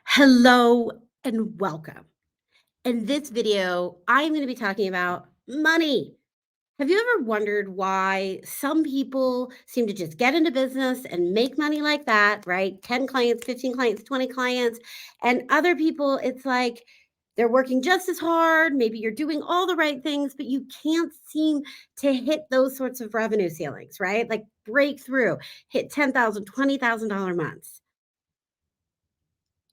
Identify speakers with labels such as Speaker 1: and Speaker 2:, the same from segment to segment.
Speaker 1: Hello and welcome. In this video, I'm going to be talking about money. Have you ever wondered why some people seem to just get into business and make money like that, right? 10 clients, 15 clients, 20 clients, and other people, it's like they're working just as hard. Maybe you're doing all the right things, but you can't seem to hit those sorts of revenue ceilings, right? Like break through, hit $10,000, $20,000 months.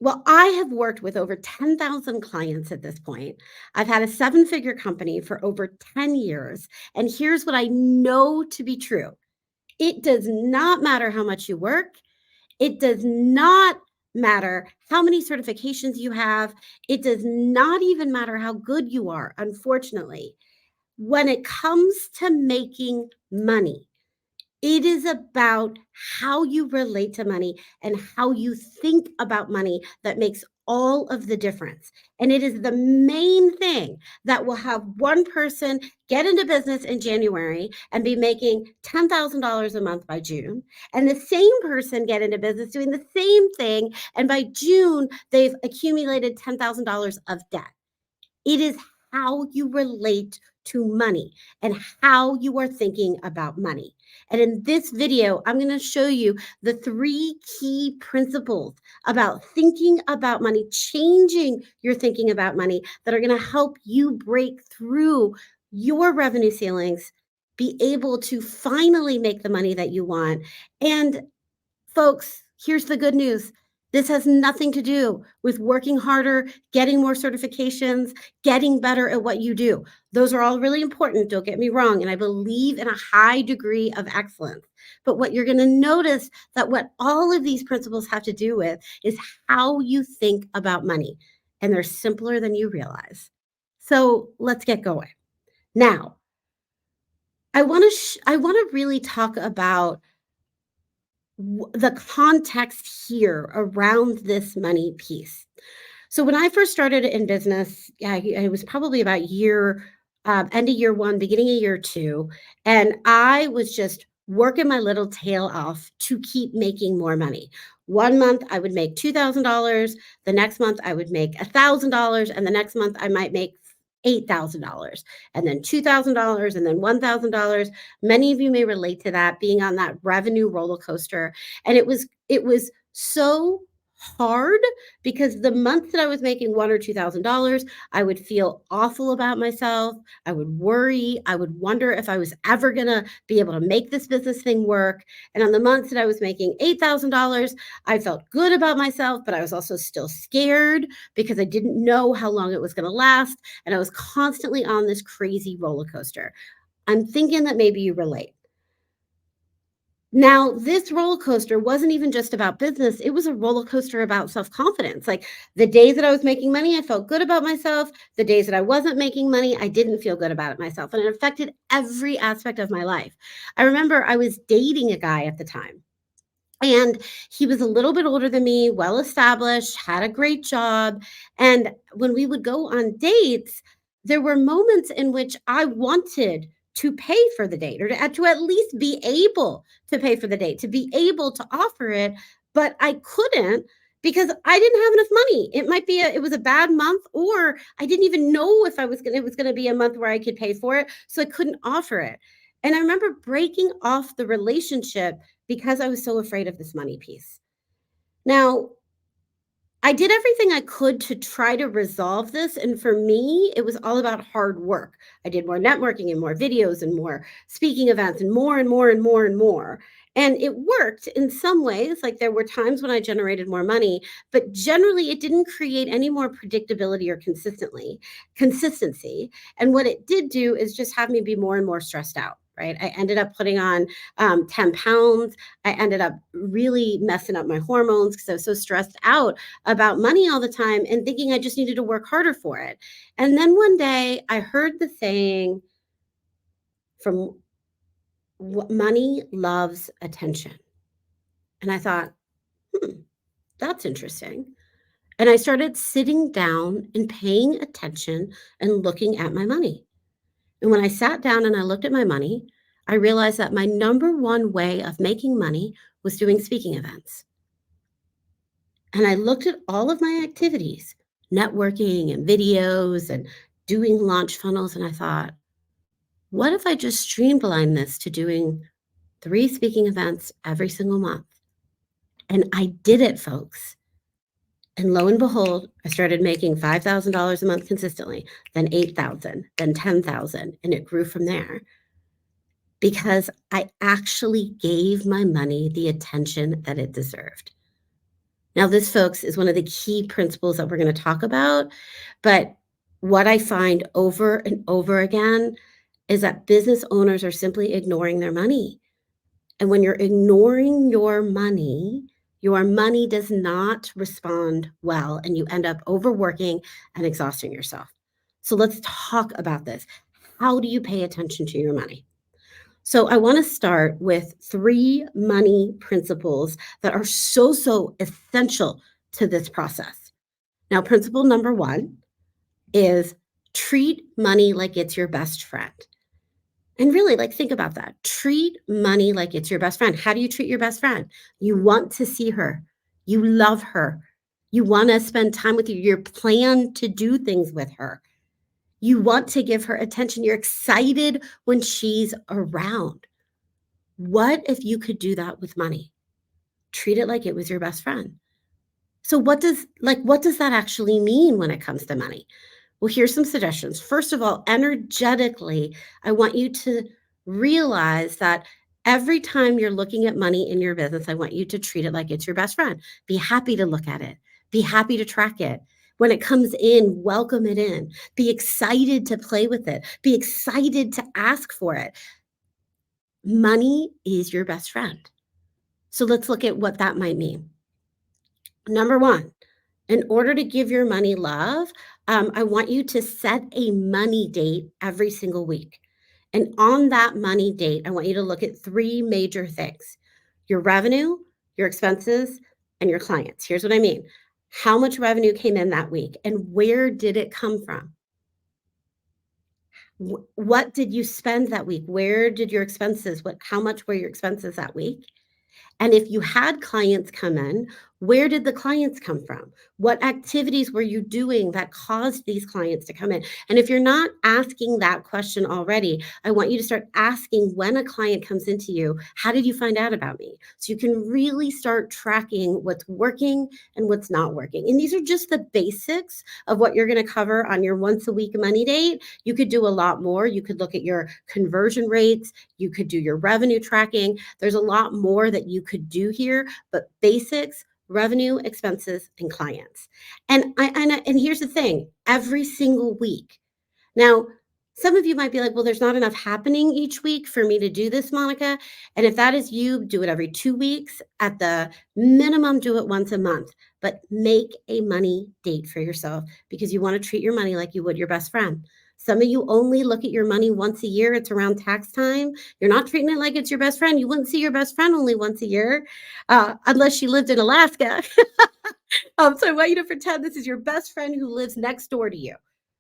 Speaker 1: Well, I have worked with over 10,000 clients at this point. I've had a seven-figure company for over 10 years. And here's what I know to be true. It does not matter how much you work. It does not matter how many certifications you have. It does not even matter how good you are, unfortunately. When it comes to making money, it is about how you relate to money and how you think about money that makes all of the difference. And it is the main thing that will have one person get into business in January and be making $10,000 a month by June, and the same person get into business doing the same thing. And by June, they've accumulated $10,000 of debt. It is how you relate to money and how you are thinking about money. And in this video, I'm going to show you the three key principles about thinking about money, changing your thinking about money that are going to help you break through your revenue ceilings, be able to finally make the money that you want. And folks, here's the good news. This has nothing to do with working harder, getting more certifications, getting better at what you do. Those are all really important, don't get me wrong, and I believe in a high degree of excellence. But what you're going to notice that what all of these principles have to do with is how you think about money, and they're simpler than you realize. So, let's get going. Now, I want to really talk about the context here around this money piece. So when I first started in business, yeah, it was probably about end of year one, beginning of year two, and I was just working my little tail off to keep making more money. One month I would make $2,000, the next month I would make $1,000, and the next month I might make $8,000, and then $2,000, and then $1,000. Many of you may relate to that, being on that revenue roller coaster. And it was so hard because the months that I was making one or $2,000, I would feel awful about myself. I would worry. I would wonder if I was ever going to be able to make this business thing work. And on the months that I was making $8,000, I felt good about myself, but I was also still scared because I didn't know how long it was going to last. And I was constantly on this crazy roller coaster. I'm thinking that maybe you relate. Now, this roller coaster wasn't even just about business. It was a roller coaster about self confidence. Like the days that I was making money, I felt good about myself. The days that I wasn't making money, I didn't feel good about it myself. And it affected every aspect of my life. I remember I was dating a guy at the time. And he was a little bit older than me, well established, had a great job. And when we would go on dates, there were moments in which I wanted to pay for the date or to at least be able to pay for the date, to be able to offer it, but I couldn't because I didn't have enough money. It was a bad month, or I didn't even know if it was going to be a month where I could pay for it, so I couldn't offer it. And I remember breaking off the relationship because I was so afraid of this money piece. Now, I did everything I could to try to resolve this. And for me, it was all about hard work. I did more networking and more videos and more speaking events and more and more and more and more. And it worked in some ways. Like there were times when I generated more money, but generally it didn't create any more predictability or consistency. And what it did do is just have me be more and more stressed out. Right. I ended up putting on 10 pounds. I ended up really messing up my hormones because I was so stressed out about money all the time and thinking I just needed to work harder for it. And then one day I heard the saying from money loves attention. And I thought, that's interesting. And I started sitting down and paying attention and looking at my money. And when I sat down and I looked at my money, I realized that my number one way of making money was doing speaking events. And I looked at all of my activities, networking and videos and doing launch funnels. And I thought, what if I just streamlined this to doing 3 speaking events every single month? And I did it, folks. And lo and behold, I started making $5,000 a month consistently, then 8,000, then 10,000, and it grew from there because I actually gave my money the attention that it deserved. Now, this, folks, is one of the key principles that we're going to talk about. But what I find over and over again is that business owners are simply ignoring their money. And when you're ignoring your money does not respond well, and you end up overworking and exhausting yourself. So let's talk about this. How do you pay attention to your money? So I want to start with 3 money principles that are so essential to this process. Now, principle number 1 is treat money like it's your best friend. And really, like, think about that. Treat money like it's your best friend. How do you treat your best friend? You want to see her. You love her. You want to spend time with you. You plan to do things with her. You want to give her attention. You're excited when she's around. What if you could do that with money? Treat it like it was your best friend. So what does that actually mean when it comes to money? Well, here's some suggestions. First of all, energetically, I want you to realize that every time you're looking at money in your business, I want you to treat it like it's your best friend. Be happy to look at it. Be happy to track it. When it comes in, welcome it in. Be excited to play with it. Be excited to ask for it. Money is your best friend. So let's look at what that might mean. Number 1, in order to give your money love, I want you to set a money date every single week. And on that money date, I want you to look at 3 major things: your revenue, your expenses, and your clients. Here's what I mean. How much revenue came in that week and where did it come from? What did you spend that week? Where did your expenses, how much were your expenses that week? And if you had clients come in, where did the clients come from? What activities were you doing that caused these clients to come in? And if you're not asking that question already, I want you to start asking, when a client comes into you, how did you find out about me? So you can really start tracking what's working and what's not working. And these are just the basics of what you're going to cover on your once a week money date. You could do a lot more. You could look at your conversion rates. You could do your revenue tracking. There's a lot more that you could do here, but basics: revenue, expenses, and clients. And here's the thing: every single week. Now, some of you might be like, well, there's not enough happening each week for me to do this, Monica. And if that is you, do it every 2 weeks. At the minimum, do it once a month, but make a money date for yourself because you want to treat your money like you would your best friend. Some of you only look at your money once a year. It's around tax time. You're not treating it like it's your best friend. You wouldn't see your best friend only once a year, unless she lived in Alaska. So I want you to pretend this is your best friend who lives next door to you,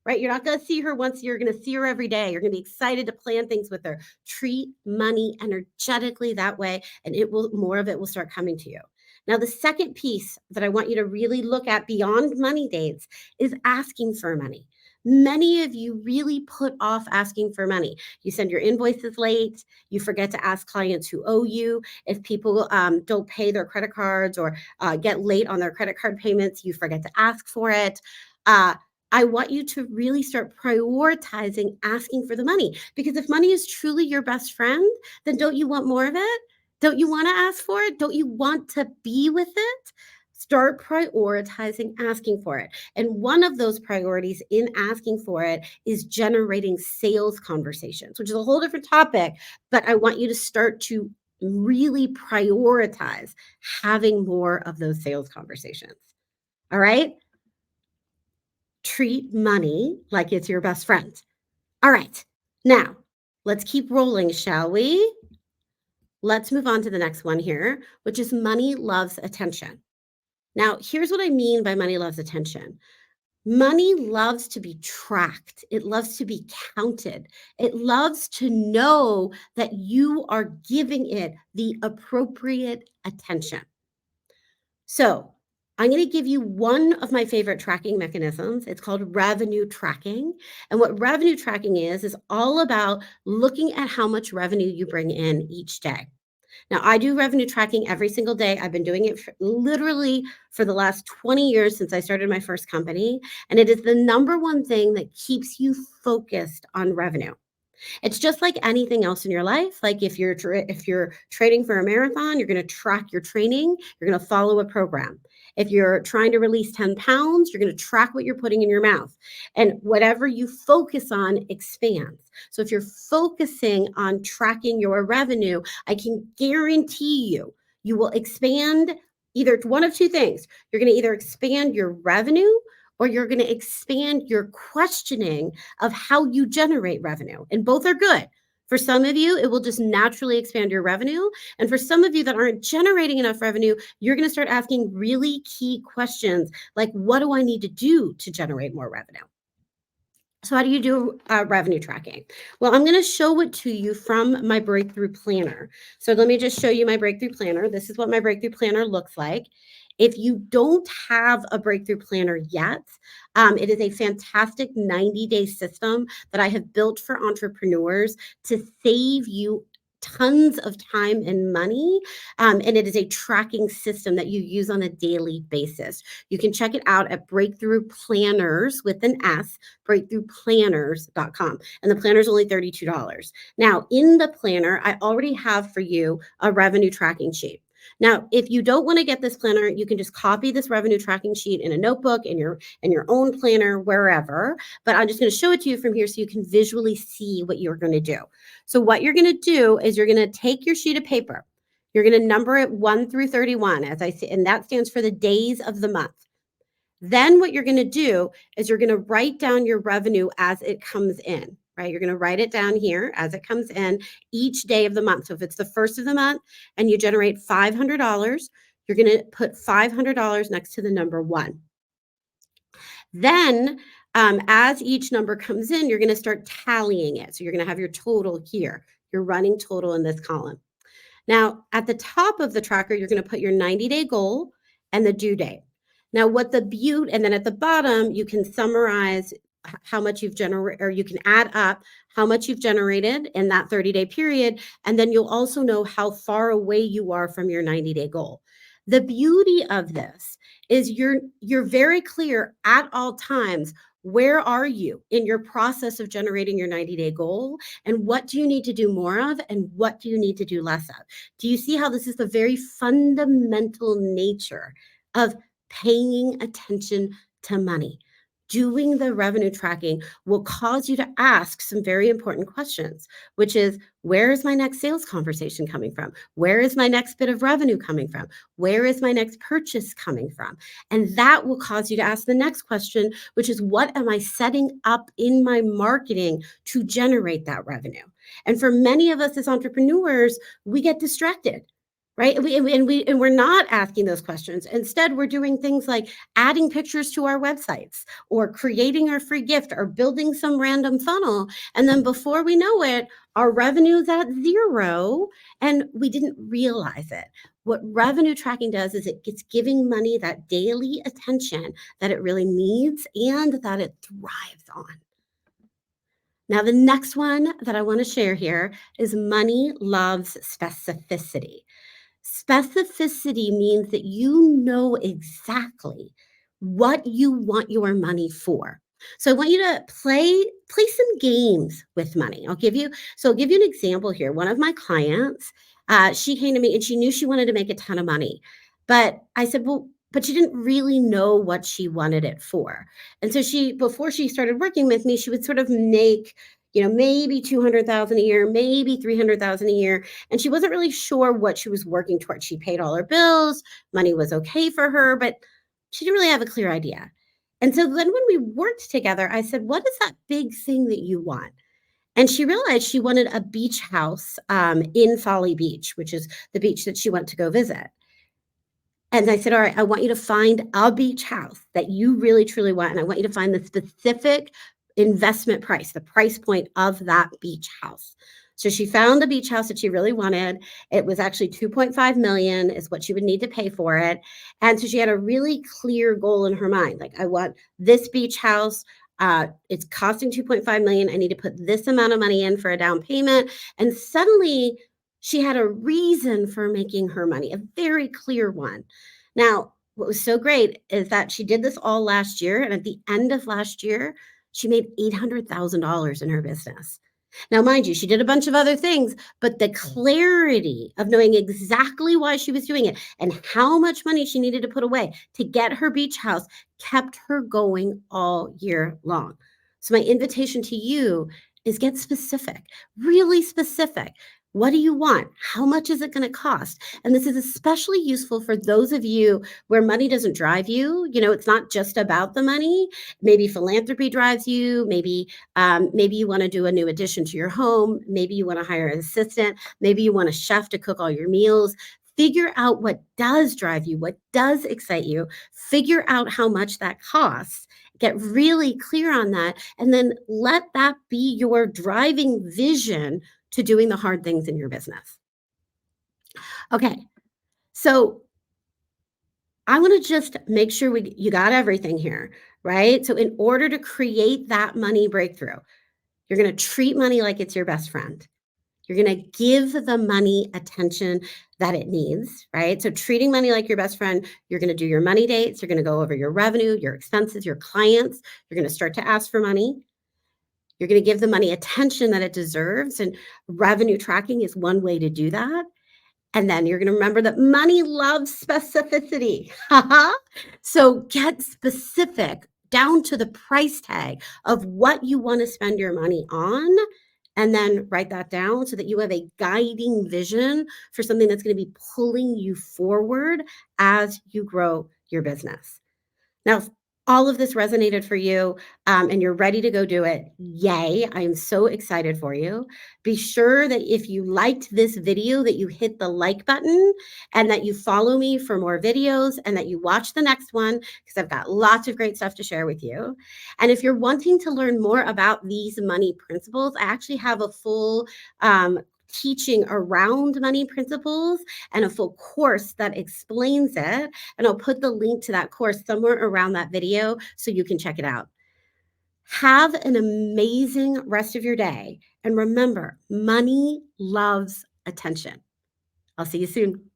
Speaker 1: right? You're not going to see her once. You're going to see her every day. You're going to be excited to plan things with her. Treat money energetically that way, and more of it will start coming to you. Now, the second piece that I want you to really look at beyond money dates is asking for money. Many of you really put off asking for money. You send your invoices late. You forget to ask clients who owe you. If people don't pay their credit cards or get late on their credit card payments, you forget to ask for it. Uh, I want you to really start prioritizing asking for the money, because if money is truly your best friend, then don't you want more of it? Don't you want to ask for it? Don't you want to be with it? Start prioritizing asking for it. And one of those priorities in asking for it is generating sales conversations, which is a whole different topic. But I want you to start to really prioritize having more of those sales conversations. All right? Treat money like it's your best friend. All right. Now, let's keep rolling, shall we? Let's move on to the next one here, which is money loves attention. Now, here's what I mean by money loves attention. Money loves to be tracked. It loves to be counted. It loves to know that you are giving it the appropriate attention. So, I'm going to give you one of my favorite tracking mechanisms. It's called revenue tracking. And what revenue tracking is all about looking at how much revenue you bring in each day. Now, I do revenue tracking every single day. I've been doing it literally for the last 20 years since I started my first company. And it is the number one thing that keeps you focused on revenue. It's just like anything else in your life. Like if you're training for a marathon, you're going to track your training. You're going to follow a program. If you're trying to release 10 pounds, you're going to track what you're putting in your mouth. And whatever you focus on expands. So if you're focusing on tracking your revenue, I can guarantee you will expand either one of two things. You're going to either expand your revenue or you're going to expand your questioning of how you generate revenue. And both are good. For some of you, it will just naturally expand your revenue. And for some of you that aren't generating enough revenue, you're going to start asking really key questions like, what do I need to do to generate more revenue? So how do you do revenue tracking? Well, I'm going to show it to you from my breakthrough planner. So let me just show you my breakthrough planner. This is what my breakthrough planner looks like. If you don't have a breakthrough planner yet, it is a fantastic 90-day system that I have built for entrepreneurs to save you tons of time and money. And it is a tracking system that you use on a daily basis. You can check it out at Breakthrough Planners with an S, breakthroughplanners.com. And the planner is only $32. Now, in the planner, I already have for you a revenue tracking sheet. Now, if you don't want to get this planner, you can just copy this revenue tracking sheet in a notebook, in your own planner, wherever. But I'm just going to show it to you from here so you can visually see what you're going to do. So what you're going to do is you're going to take your sheet of paper. You're going to number it 1 through 31, as I say, and that stands for the days of the month. Then what you're going to do is you're going to write down your revenue as it comes in, right? You're going to write it down here as it comes in each day of the month. So if it's the first of the month and you generate $500, you're going to put $500 next to the number 1. Then as each number comes in, you're going to start tallying it. So you're going to have your total here, your running total in this column. Now, at the top of the tracker, you're going to put your 90-day goal and the due date. Now, what the beauty, and then at the bottom, you can summarize how much you've generated, or you can add up how much you've generated in that 30-day period. And then you'll also know how far away you are from your 90-day goal. The beauty of this is you're very clear at all times. Where are you in your process of generating your 90-day goal? And what do you need to do more of? And what do you need to do less of? Do you see how this is the very fundamental nature of paying attention to money? Doing the revenue tracking will cause you to ask some very important questions, which is, where is my next sales conversation coming from? Where is my next bit of revenue coming from? Where is my next purchase coming from? And that will cause you to ask the next question, which is, what am I setting up in my marketing to generate that revenue? And for many of us as entrepreneurs, we get distracted. Right. And we're not asking those questions. Instead, we're doing things like adding pictures to our websites or creating our free gift or building some random funnel. And then before we know it, our revenue's at 0 and we didn't realize it. What revenue tracking does is it's giving money that daily attention that it really needs and that it thrives on. Now, the next one that I want to share here is money loves specificity. Specificity means that you know exactly what you want your money for. So I want you to play some games with money. I'll give you an example here. One of my clients, she came to me and she knew she wanted to make a ton of money. But I said, well, but she didn't really know what she wanted it for. And so before she started working with me, she would sort of make, maybe 200,000 a year, maybe 300,000 a year. And she wasn't really sure what she was working towards. She paid all her bills, money was okay for her, but she didn't really have a clear idea. And so then when we worked together, I said, what is that big thing that you want? And she realized she wanted a beach house in Folly Beach, which is the beach that she went to go visit. And I said, all right, I want you to find a beach house that you really, truly want. And I want you to find the specific investment price, the price point of that beach house. So she found the beach house that she really wanted. It was actually 2.5 million is what she would need to pay for it. And so she had a really clear goal in her mind. Like, I want this beach house. It's costing 2.5 million. I need to put this amount of money in for a down payment. And suddenly she had a reason for making her money, a very clear one. Now, what was so great is that she did this all last year. And at the end of last year, she made $800,000 in her business. Now, mind you, she did a bunch of other things, but the clarity of knowing exactly why she was doing it and how much money she needed to put away to get her beach house kept her going all year long. So, my invitation to you is get specific, really specific. What do you want? How much is it going to cost? And this is especially useful for those of you where money doesn't drive you. It's not just about the money. Maybe philanthropy drives you. Maybe you want to do a new addition to your home. Maybe you want to hire an assistant. Maybe you want a chef to cook all your meals. Figure out what does drive you, what does excite you. Figure out how much that costs. Get really clear on that. And then let that be your driving vision to doing the hard things in your business. Okay. So I want to just make sure you got everything here, right? So in order to create that money breakthrough, you're going to treat money like it's your best friend. You're going to give the money attention that it needs, right? So treating money like your best friend, you're going to do your money dates, you're going to go over your revenue, your expenses, your clients, you're going to start to ask for money. You're going to give the money attention that it deserves, and revenue tracking is one way to do that. And then you're going to remember that money loves specificity. So get specific down to the price tag of what you want to spend your money on. And then write that down so that you have a guiding vision for something that's going to be pulling you forward as you grow your business. Now, if all of this resonated for you, and you're ready to go do it, yay. I am so excited for you. Be sure that if you liked this video that you hit the like button and that you follow me for more videos and that you watch the next one because I've got lots of great stuff to share with you. And if you're wanting to learn more about these money principles, I actually have a full teaching around money principles and a full course that explains it. And I'll put the link to that course somewhere around that video so you can check it out. Have an amazing rest of your day. And remember, money loves attention. I'll see you soon.